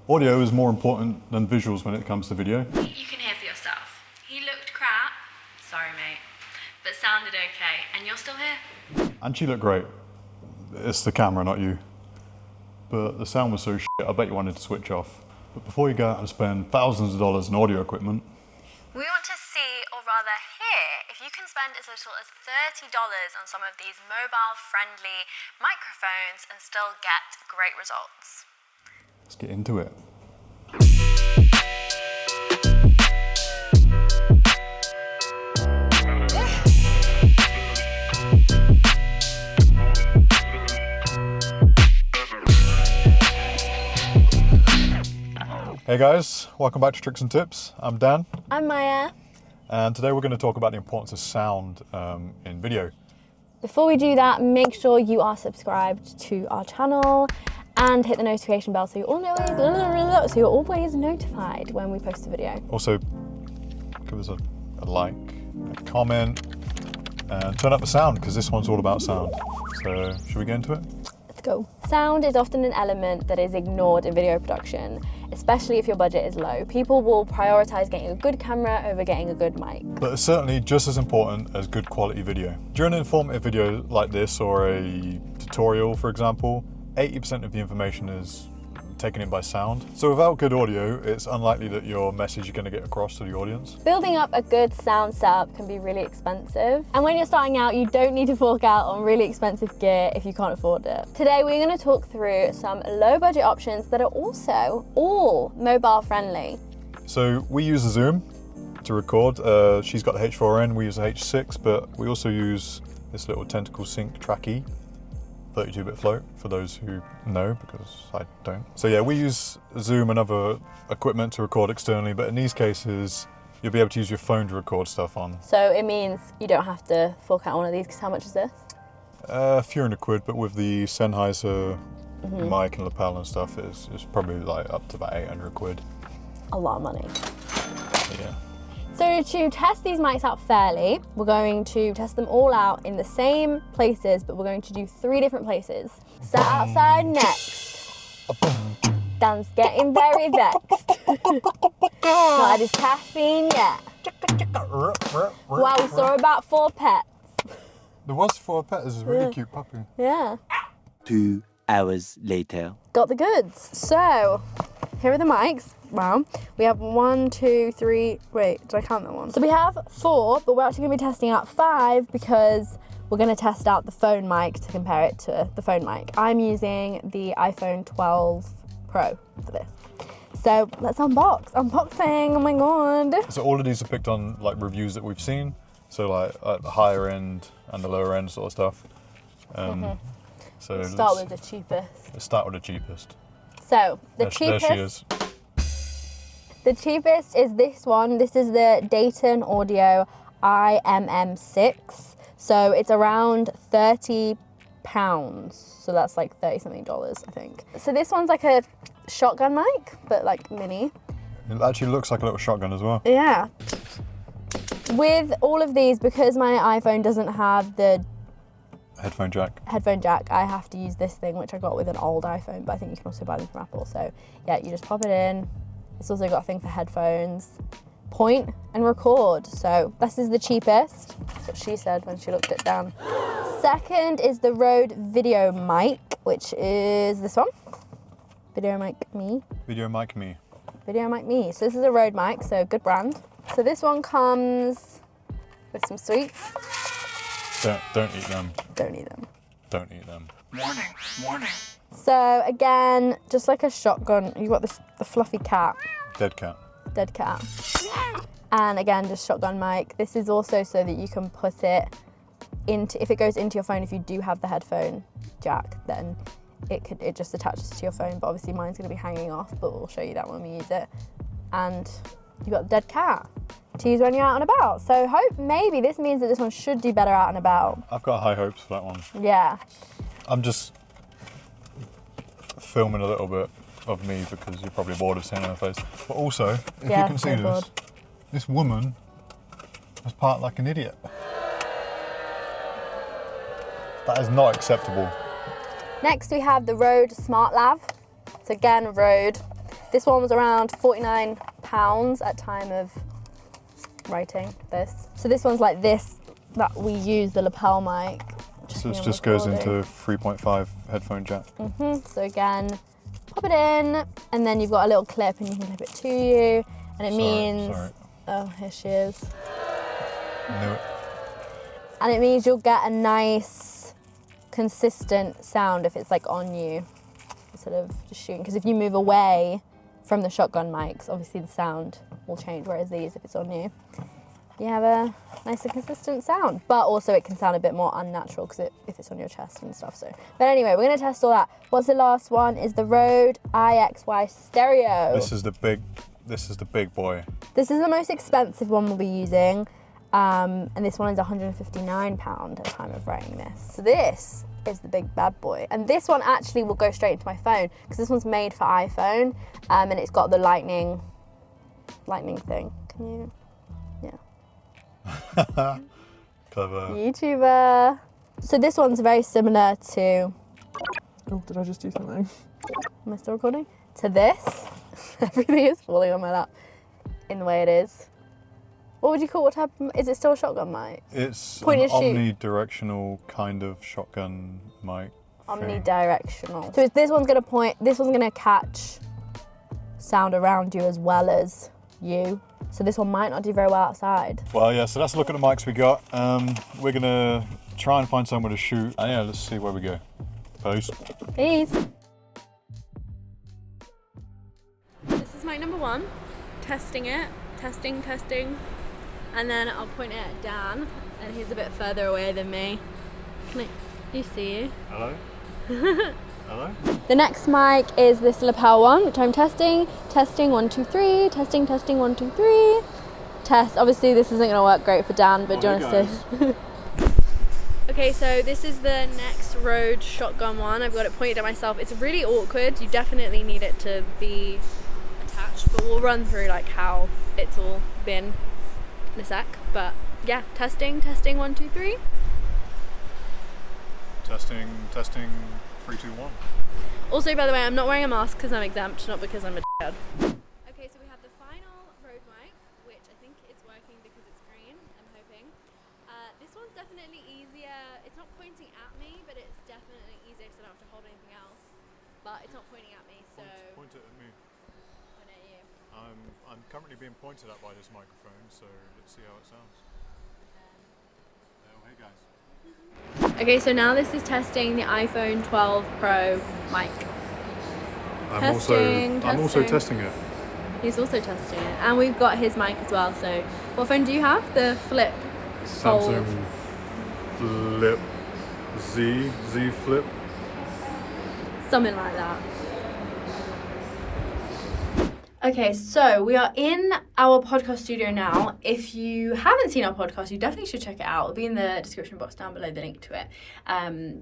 Audio is more important than visuals when it comes to video. You can hear for yourself. He looked crap, sorry mate, but sounded okay, and you're still here. And she looked great. It's the camera, not you. But the sound was so shit, I bet you wanted to switch off. But before you go out and spend thousands of dollars in audio equipment, We want to see, or rather hear, if you can spend as little as $30 on some of these mobile-friendly microphones and still get great results. let's get into it. Hey guys, welcome back to Tricks and Tips. I'm Dan. I'm Maiyah. And today we're going to talk about the importance of sound in video. Before we do that, make sure you are subscribed to our channel and hit the notification bell so you're always notified when we post a video. Also, give us a like, a comment, and turn up the sound because this one's all about sound. So, should we get into it? Let's go. Sound is often an element that is ignored in video production, especially if your budget is low. People will prioritize getting a good camera over getting a good mic. But it's certainly just as important as good quality video. During an informative video like this or a tutorial, for example, 80% of the information is taken in by sound. So without good audio, it's unlikely that your message is going to get across to the audience. Building up a good sound setup can be really expensive. And when you're starting out, you don't need to fork out on really expensive gear if you can't afford it. Today, we're going to talk through some low budget options that are also all mobile friendly. So we use a Zoom to record. She's got the H4n, we use a H6, but we also use this little tentacle sync tracky. 32-bit float, for those who know, because I don't. So yeah, we use Zoom and other equipment to record externally, but in these cases, you'll be able to use your phone to record stuff on. So it means you don't have to fork out one of these, because how much is this? A few £100, but with the Sennheiser mic and lapel and stuff, it's probably like up to about £800. A lot of money. Yeah. So to test these mics out fairly, we're going to test them all out in the same places, but we're going to do 3 different places. Sat outside next. Dan's getting very vexed. Not had his caffeine yet. Wow, we saw about 4 pets. There was 4 pets, this is a really cute puppy. Yeah. 2 hours later. Got the goods. So, here are the mics. Wow. We have 1, 2, 3, wait, did I count that one? So we have 4, but we're actually gonna be testing out 5 because we're gonna test out the phone mic to compare it to the phone mic. I'm using the iPhone 12 Pro for this. So let's unbox. Unboxing, oh my God. So all of these are picked on like reviews that we've seen. So like at the higher end and the lower end sort of stuff. So Let's start with the cheapest. Let's start with the cheapest. So the There cheapest. she is. The cheapest is this one. This is the Dayton Audio IMM6. So it's around £30. So that's like 30 something dollars, I think. So this one's like a shotgun mic, but like mini. It actually looks like a little shotgun as well. Yeah. With all of these, because my iPhone doesn't have the Headphone jack. I have to use this thing, which I got with an old iPhone, but I think you can also buy them from Apple. So yeah, you just pop it in. It's also got a thing for headphones. Point and record. So this is the cheapest. That's what she said when she looked it down. Second is the Rode VideoMic, which is this one. VideoMic Me. VideoMic Me. VideoMic Me. So this is a Rode mic, so good brand. So this one comes with some sweets. Don't eat them. Don't eat them. Don't eat them. Warning. So again, just like a shotgun, you've got the fluffy cat. Dead cat. Dead cat. And again, just shotgun mic. This is also so that you can put it into, if it goes into your phone, if you do have the headphone jack, then it just attaches to your phone. But obviously mine's gonna be hanging off, but we'll show you that when we use it. And you've got the dead cat to use when you're out and about. So maybe this means that this one should do better out and about. I've got high hopes for that one. Yeah. I'm just filming a little bit of me because you're probably bored of seeing her face. But also, if you can see this woman has parked like an idiot. That is not acceptable. Next we have the Rode Smartlav. So again, Rode. This one was around £49 at time of writing this. So this one's like this that we use, the lapel mic. So it just goes into 3.5 headphone jack. So again, pop it in, and then you've got a little clip, and you can clip it to you, and it means. Sorry. Oh, here she is. Knew it. And it means you'll get a nice, consistent sound if it's like on you, instead of just shooting. Because if you move away from the shotgun mics, obviously the sound will change. Whereas these, if it's on you, you have a nice and consistent sound. But also it can sound a bit more unnatural because if it's on your chest and stuff. So, but anyway, we're gonna test all that. What's the last one? Is the Rode IXY Stereo. This is the big boy. This is the most expensive one we'll be using. And this one is £159 at the time of writing this. So this is the big bad boy. And this one actually will go straight into my phone because this one's made for iPhone, and it's got the lightning thing. Can you? Yeah. Clever. YouTuber. So this one's very similar to. Oh, did I just do something? Am I still recording? To this. Everything is falling on my lap in the way it is. What would you call, what type of, is it still a shotgun mic? It's Point an and shoot. omnidirectional kind of shotgun mic. thing. Omnidirectional. So this one's gonna catch sound around you as well as you. So this one might not do very well outside. Well, yeah, so that's a look at the mics we got. We're gonna try and find somewhere to shoot. And yeah, let's see where we go. Peace. Peace. This is mic number 1. Testing it. Testing. And then I'll point it at Dan, and he's a bit further away than me. Can you see you? Hello? Hello? The next mic is this lapel one, which I'm testing. Testing 1 2 3. Testing 1 2 3. Test. Obviously, this isn't going to work great for Dan, but do you want to? Okay, so this is the next Rode shotgun one. I've got it pointed at myself. It's really awkward. You definitely need it to be attached, but we'll run through like how it's all been in a sec. But yeah, testing 1 2 3. Testing 3 2 1. Also, by the way, I'm not wearing a mask because I'm exempt, not because I'm a dad. Okay, so we have the final Rode mic, which I think is working because it's green, I'm hoping. This one's definitely easier. It's not pointing at me, but it's definitely easier because I don't have to hold anything else. But it's not pointing at me, so... Point it at me. Point at you. I'm currently being pointed at by this microphone, so let's see how it sounds. Oh, hey guys. Okay, so now this is testing the iPhone 12 Pro mic. I'm also testing it. He's also testing it. And we've got his mic as well, so... What phone do you have? The Flip? Samsung Flip Z Flip. Something like that. Okay, so we are in our podcast studio now. If you haven't seen our podcast, you definitely should check it out. It'll be in the description box down below, the link to it.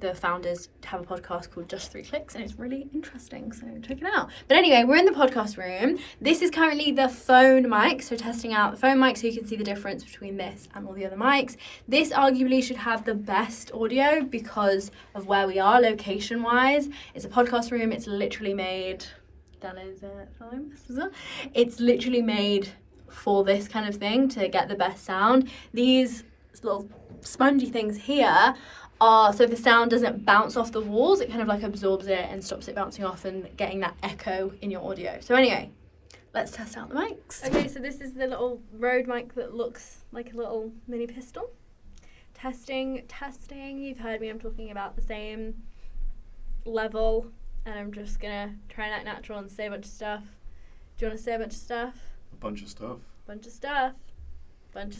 The founders have a podcast called Just 3 Clicks, and it's really interesting, so check it out. But anyway, we're in the podcast room. This is currently the phone mic, so testing out the phone mic so you can see the difference between this and all the other mics. This arguably should have the best audio because of where we are location-wise. It's a podcast room. It's literally made... It's literally made for this kind of thing to get the best sound. These little spongy things here are so the sound doesn't bounce off the walls. It kind of like absorbs it and stops it bouncing off and getting that echo in your audio. So anyway, let's test out the mics. Okay, so this is the little Rode mic that looks like a little mini pistol. Testing. You've heard me, I'm talking about the same level. And I'm just gonna try and act natural and say a bunch of stuff. Do you want to say a bunch of stuff? A bunch of stuff. Bunch of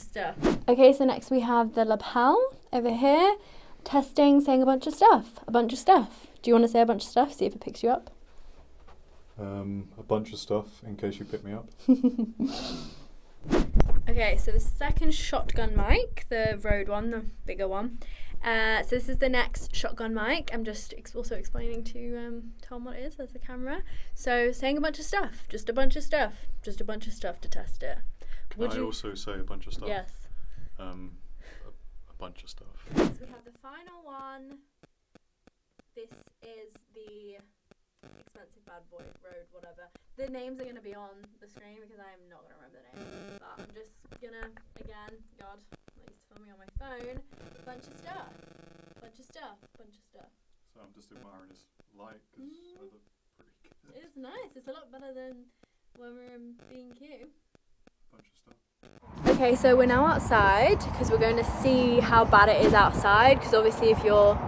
stuff. Okay, so next we have the lapel over here. Testing, saying a bunch of stuff. Do you want to say a bunch of stuff? See if it picks you up. A bunch of stuff in case you pick me up. Okay, so the second shotgun mic, the Rode one, the bigger one. So this is the next shotgun mic. I'm just also explaining to Tom what it is. There's the camera. So saying a bunch of stuff, just a bunch of stuff to test it. Can I also say a bunch of stuff? Yes. A bunch of stuff. So we have the final one. This is the expensive bad boy Rode, whatever. The names are going to be on the screen because I am not going to remember the names. But I'm just going to, again, God, I used to film me on my phone. Bunch of stuff. So I'm just admiring his light because I look pretty good. It's nice. It's a lot better than when we're being cute. Bunch of stuff. Okay, so we're now outside because we're going to see how bad it is outside, because obviously if you're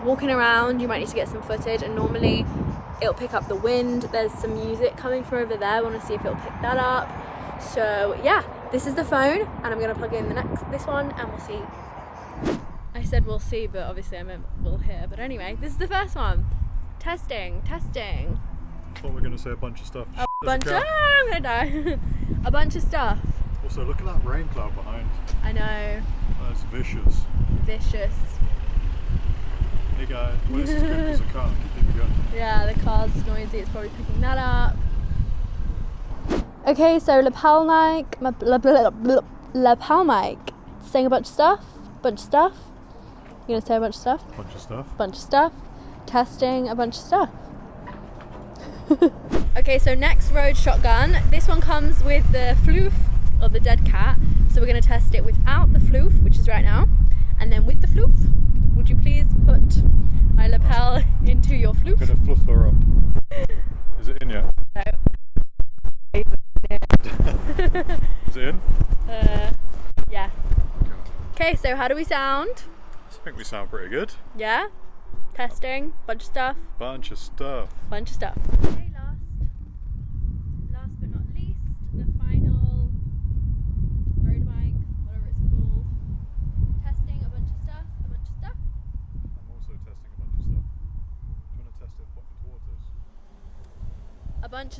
walking around you might need to get some footage, and normally it'll pick up the wind. There's some music coming from over there. I want to see if it'll pick that up. So yeah, this is the phone and I'm going to plug in this one and we'll see. I said we'll see, but obviously I meant we'll hear. But anyway, this is the first one. Testing. I thought we were going to say a bunch of stuff. I'm gonna die. A bunch of stuff. Also, look at that rain cloud behind. I know. That's vicious. Vicious. Hey guys, well, this is good because the car keep it going. Yeah, the car's noisy. It's probably picking that up. Okay, so lapel mic. Lapel mic. Saying a bunch of stuff. You gonna say a bunch of stuff? Bunch of stuff. Testing a bunch of stuff. Okay, so next Rode shotgun. This one comes with the floof, or the dead cat. So we're gonna test it without the floof, which is right now, and then with the floof. Would you please put my lapel into your floof? I'm gonna fluff her up. Is it in yet? No. Is it in? Yeah. Okay, so how do we sound? I think we sound pretty good. Yeah? Testing, bunch of stuff. Bunch of stuff. Okay, last but not least, the final Rode mic, whatever it's called. Testing a bunch of stuff. I'm also testing a bunch of stuff. Do you want to test it pointing towards us? A bunch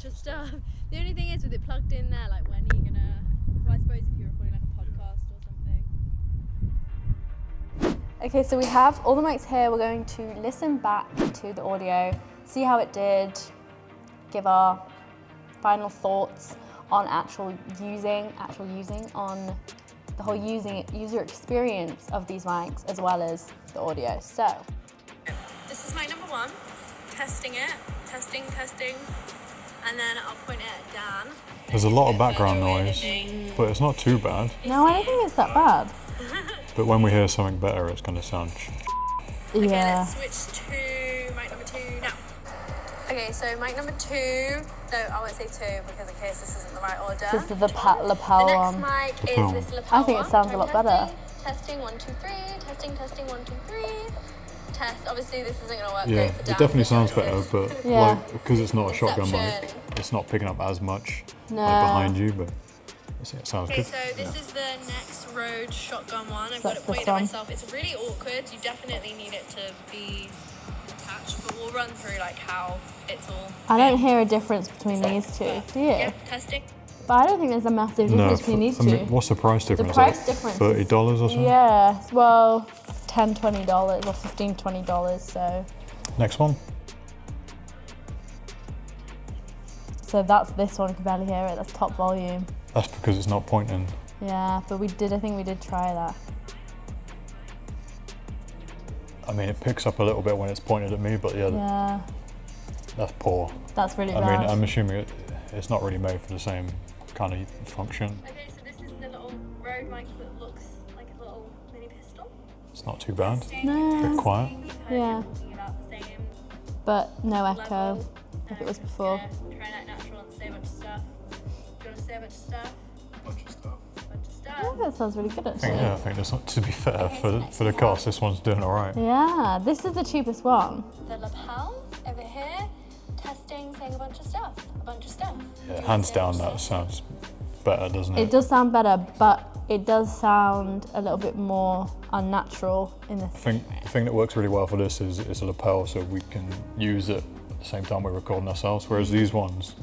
of stuff. The only thing is with it plugged in there, like when are you gonna, well, I suppose if you're recording like a podcast or something. Okay, so we have all the mics here. We're going to listen back to the audio, see how it did, give our final thoughts on actual using on the whole user experience of these mics as well as the audio. So this is mic number 1, testing it, testing, and then I'll point it at Dan. There's a lot of background noise, but it's not too bad. No, I don't think it's that bad. But when we hear something better, it's going to sound Okay, Yeah. let's switch to mic number 2 now. Okay, so mic number 2, no, I won't say 2 because in case this isn't the right order. This is the lapel The one. next mic Lapel. is this lapel I think it sounds a lot better. Testing, 1, 2, 3. Testing, 1, 2, 3. Test. Obviously, this isn't going to work yeah, great for it Dan. definitely sounds better, but Yeah. like because it's not a shotgun mic, Inception. it's not picking up as much No. like, behind you, but it sounds Okay, good. so this is the next Rode shotgun one. I've So got that's it this pointed at one. myself. It's really awkward. You definitely need it to be attached, but we'll run through like how it's all. I don't hear a difference between these two. Do you? Yeah, testing. But I don't think there's a massive difference between these I two. mean, what's the price difference? price like difference is- $30 or something? Yeah, well, $10, $20 or $15, $20. Next one. So that's this one. You can barely hear it. That's top volume. That's because it's not pointing. Yeah, but I think we did try that. I mean, it picks up a little bit when it's pointed at me, but yeah, Yeah, that's poor. that's really I bad. mean, I'm assuming it's not really made for the same kind of function. Okay, so this is the little Rode mic that looks like a little mini pistol. It's not too bad. No. Bit quiet. Yeah. Talking about the same But no echo, level. like it was before. Yeah, try and act natural and say a bunch of stuff. Do you want to say a bunch of stuff? Bunch of stuff. Bunch of stuff. I think that sounds really good actually. I think that's not, to be fair, for the cost, this one's doing all right. Yeah, this is the cheapest one. The lapel over here, testing, saying a bunch of stuff. Yeah, hands down, that sounds better, doesn't it? It does sound better, but it does sound a little bit more unnatural in this. I think the thing that works really well for this is it's a lapel, so we can use it at the same time we're recording ourselves. Whereas these ones,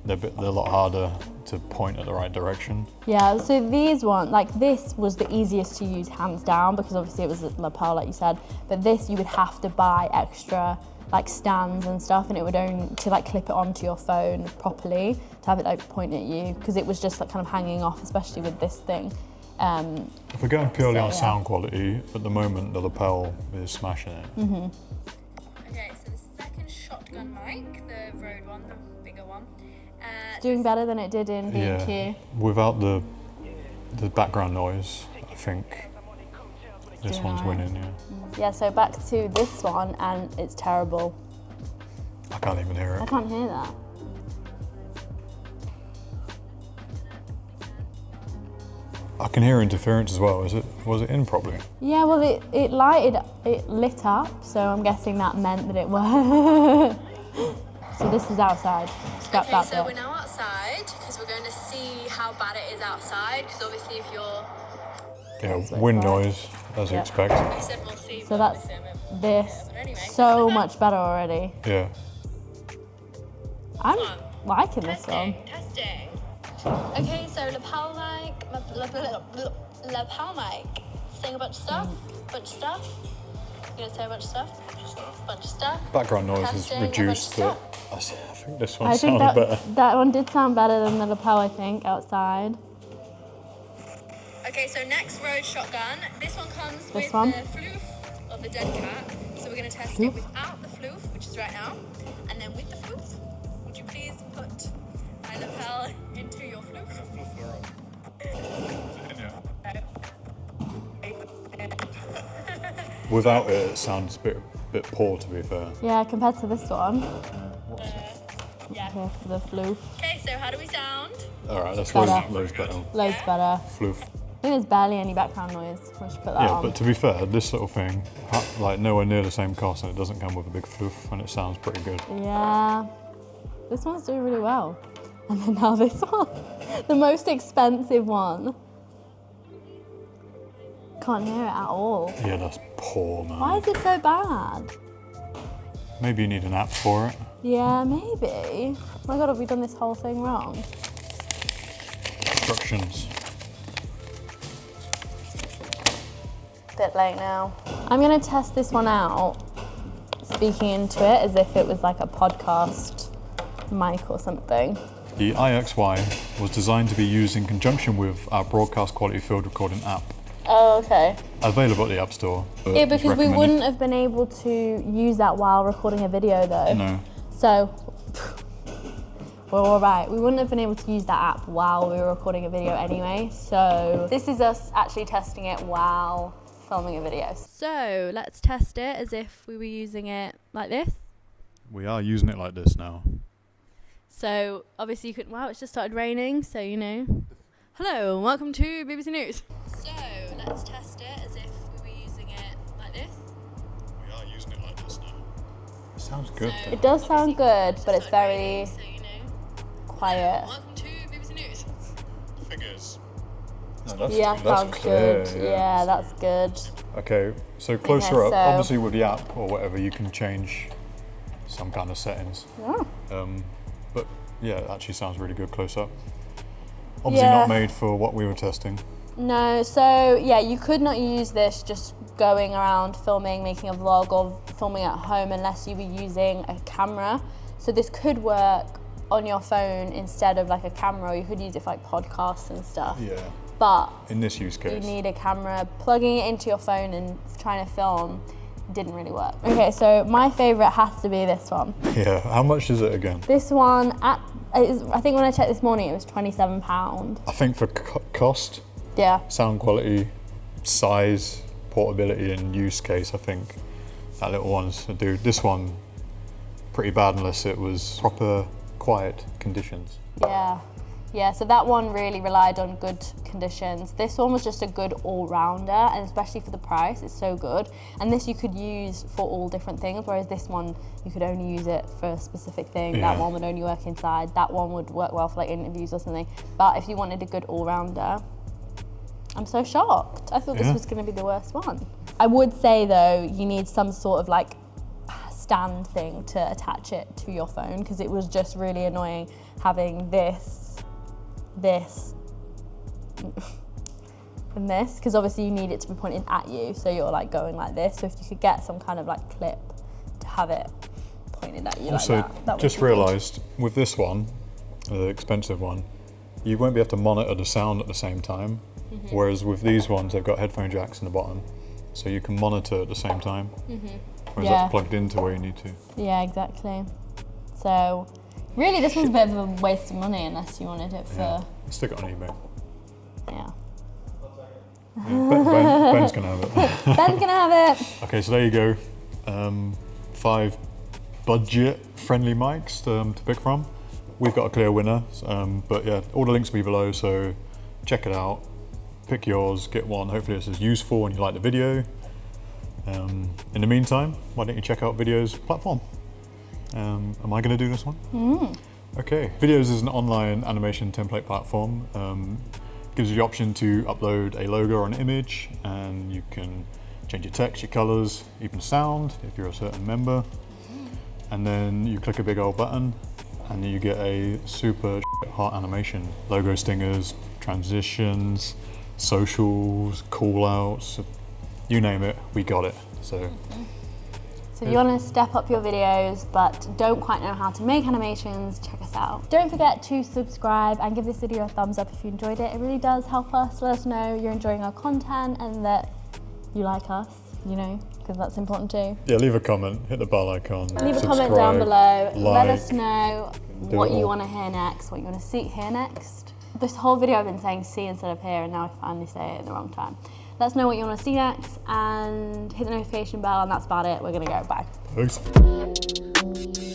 they're a lot harder to point at the right direction. Yeah, so these one, like this was the easiest to use hands down because obviously it was a lapel like you said, but this you would have to buy extra like stands and stuff, and it would only to like clip it onto your phone properly to have it like point at you, because it was just like kind of hanging off, especially with this thing. If we're going purely So, on yeah. sound quality, at the moment the lapel is smashing it. Okay, so the second shotgun shotgun mic, the Rode one, the bigger one. It's doing better than it did in VQ. Yeah, without the background noise, I think this doing one's alright. winning, yeah. Yeah, so back to this one, and it's terrible. I can't even hear I it. can't hear that. I can hear interference as well. Was it in properly? Yeah, well, it lit up, so I'm guessing that meant that it was. So this is outside. Scrap Okay, that so bit. we're now outside because we're going to see how bad it is outside. Because obviously, if you're, Yeah, what wind it's like. noise, as you Yeah. expect. we said we'll see. So but that's obviously I'm this. but anyway. So much better already. Yeah. I'm liking this one. Testing. Okay, so lapel mic, lapel mic. Saying a bunch of stuff. Bunch of stuff. You gonna say a bunch of stuff? Bunch of stuff. Background noise is Testing, a bunch of reduced, but stuff. I think this one I think sounds better. that one did sound better than the lapel, I think, outside. Okay, so next Rode shotgun. This one comes This with one? the floof of the dead cat. So we're gonna test it without the floof, which is right now, and then with the floof. Would you please put my lapel into your floof? Without it, it sounds a bit poor, to be fair. Yeah, compared to this one. Yeah. Here for the floof. Okay, so how do we sound? All right, that's Better. loads better. Loads better. Floof. I think there's barely any background noise once you put that Yeah, on. but to be fair, this little thing, like nowhere near the same cost, and it doesn't come with a big floof, and it sounds pretty good. Yeah, this one's doing really well. And then now this one, the most expensive one. Can't hear it at all. Yeah, that's poor, man. Why is it so bad? Maybe you need an app for it. Yeah, maybe. Oh my god, have we done this whole thing wrong? Instructions. Bit late now. I'm gonna test this one out, speaking into it as if it was like a podcast mic or something. The IXY was designed to be used in conjunction with our broadcast quality field recording app, Oh, okay. available at the App Store. Yeah, It's because we recommended. wouldn't have been able to use that while recording a video though. No. So, we're all right. We wouldn't have been able to use that app while we were recording a video anyway. So this is us actually testing it while filming a video. So let's test it as if we were using it like this. We are using it like this now. So obviously you could, wow, it's just started raining, so you know. Hello and welcome to BBC News. So let's test it as if we were using it like this. We are using it like this now. It sounds good. though. It does sound good, but it's very So you know. quiet. Welcome to BBC News. Figures. Yeah, sounds good. Yeah, that's good. Okay, so closer Okay, up, so- obviously with the app or whatever, you can change some kind of settings. Yeah. But yeah, it actually sounds really good close up. Obviously Yeah. not made for what we were testing. No, so yeah, you could not use this just going around filming, making a vlog or filming at home unless you were using a camera. So this could work on your phone instead of like a camera, or you could use it for like podcasts and stuff. Yeah. But In this use you case. need a camera. Plugging it into your phone and trying to film didn't really work. Okay, so my favorite has to be this one. Yeah, how much is it again? This one, I think when I checked this morning, it was £27. I think for cost, Yeah. sound quality, size, portability and use case, I think that little one's a dude. This one, pretty bad unless it was proper quiet conditions. Yeah. Yeah, so that one really relied on good conditions. This one was just a good all-rounder, and especially for the price, it's so good. And this you could use for all different things, whereas this one, you could only use it for a specific thing. Yeah. That one would only work inside. That one would work well for like interviews or something. But if you wanted a good all-rounder, I'm so shocked. I thought this Yeah. was gonna be the worst one. I would say though, you need some sort of like stand thing to attach it to your phone, because it was just really annoying having this, and this, because obviously you need it to be pointed at you, so you're like going like this. So if you could get some kind of like clip to have it pointed at you Also, like that would just be good. realised with this one, the expensive one, you won't be able to monitor the sound at the same time. Mm-hmm. Whereas with these ones, they've got headphone jacks in the bottom, so you can monitor at the same time. Whereas Yeah. that's plugged into where you need to. Yeah, exactly. So really this one's a bit of a waste of money unless you wanted it for, Yeah. Stick it on eBay. yeah. Ben's gonna have it. Ben's gonna have it. Okay, so there you go. 5 budget-friendly mics to pick from. We've got a clear winner, but yeah, all the links will be below, so check it out. Pick yours, get one. Hopefully this is useful and you like the video. In the meantime, why don't you check out Viddyoze platform? Am I gonna do this one? Okay, Viddyoze is an online animation template platform. Gives you the option to upload a logo or an image, and you can change your text, your colors, even sound if you're a certain member. And then you click a big old button and you get a super hot animation. Logo stingers, transitions, socials, call outs, you name it, we got it. So So if you want to step up your videos but don't quite know how to make animations, check us out. Don't forget to subscribe and give this video a thumbs up if you enjoyed it. It really does help us. Let us know you're enjoying our content and that you like us, you know, because that's important too. yeah, leave a comment, hit the bell icon, Leave a comment down below. Let us like, know do what it you all. want to hear next, what you want to see hear next. This whole video I've been saying see instead of hear, and now I finally say it at the wrong time. Let us know what you want to see next and hit the notification bell, and that's about it. We're gonna go. Bye. Peace.